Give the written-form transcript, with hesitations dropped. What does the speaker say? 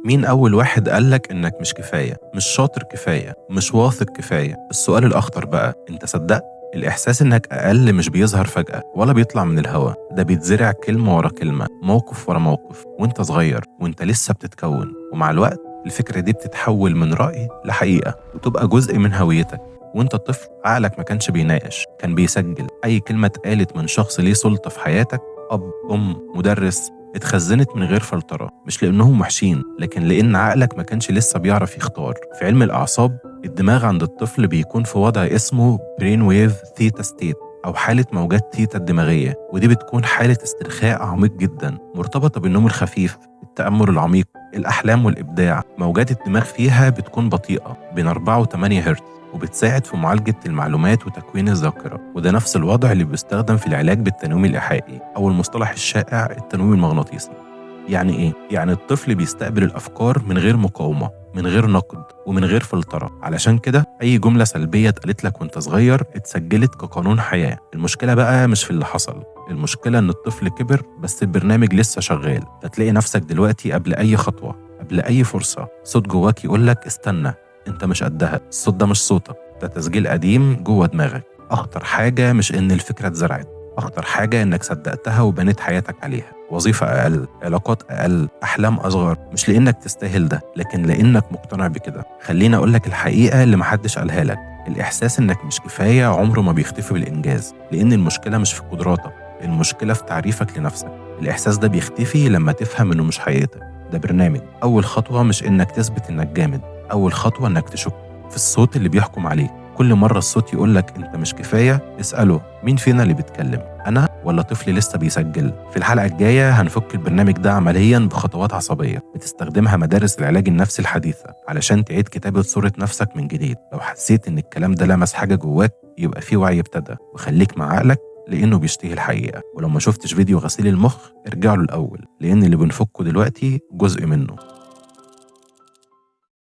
مين أول واحد قالك إنك مش كفاية، مش شاطر كفاية، مش واثق كفاية؟ السؤال الأخطر بقى، أنت صدقت؟ الإحساس إنك أقل مش بيظهر فجأة ولا بيطلع من الهوا، ده بيتزرع كلمة ورا كلمة، موقف ورا موقف، وأنت صغير وأنت لسه بتتكون. ومع الوقت الفكرة دي بتتحول من رأي لحقيقة وتبقى جزء من هويتك. وانت طفل عقلك ما كانش بيناقش، كان بيسجل أي كلمة اتقالت من شخص ليه سلطة في حياتك، أب، مدرس، اتخزنت من غير فلترة، مش لأنهم وحشين لكن لأن عقلك ما كانش لسه بيعرف يختار. في علم الأعصاب الدماغ عند الطفل بيكون في وضع اسمه برين ويف ثيتا ستيت، أو حالة موجات ثيتا الدماغية، ودي بتكون حالة استرخاء عميق جدا مرتبطة بالنوم الخفيف، التأمل العميق، الأحلام والإبداع. موجات الدماغ فيها بتكون بطيئة بين 4 و 8 هرتز، وبتساعد في معالجة المعلومات وتكوين الذاكرة. وده نفس الوضع اللي بيستخدم في العلاج بالتنويم الإيحائي، أو المصطلح الشائع التنويم المغناطيسي. يعني إيه؟ يعني الطفل بيستقبل الأفكار من غير مقاومة، من غير نقد، ومن غير فلترة. علشان كده أي جملة سلبية اتقالت لك وانت صغير اتسجلت كقانون حياة. المشكلة بقى مش في اللي حصل، المشكلة إن الطفل كبر بس البرنامج لسه شغال. هتلاقي نفسك دلوقتي قبل أي خطوة، قبل أي فرصة، صوت جواك يقولك استنى، انت مش قدها. الصوت ده مش صوتك، ده تسجيل قديم جوه دماغك. اخطر حاجة مش ان الفكرة اتزرعت، اخطر حاجة انك صدقتها وبنيت حياتك عليها. وظيفة اقل، علاقات اقل، احلام اصغر، مش لانك تستاهل ده لكن لانك مقتنع بكده. خليني اقولك الحقيقة اللي محدش قالها لك، الاحساس انك مش كفاية عمره ما بيختفي بالانجاز، لان المشكلة مش في قدراتك، المشكلة في تعريفك لنفسك. الاحساس ده بيختفي لما تفهم انه مش حقيقتك، ده برنامج. اول خطوة مش انك تثبت انك جامد، أول خطوة إنك تشك في الصوت اللي بيحكم عليك. كل مرة الصوت يقولك أنت مش كفاية اسأله، مين فينا اللي بيتكلم، أنا ولا طفل لسه بيسجل؟ في الحلقة الجاية هنفك البرنامج ده عمليا بخطوات عصبية بتستخدمها مدارس العلاج النفسي الحديثة علشان تعيد كتابة صورة نفسك من جديد. لو حسيت إن الكلام ده لمس حاجة جواك يبقى في وعي ابتدى، وخليك مع عقلك لأنه بيشتهي الحقيقة. ولو ما شفتش فيديو غسيل المخ ارجع له الأول، لأن اللي بنفكه دلوقتي جزء منه.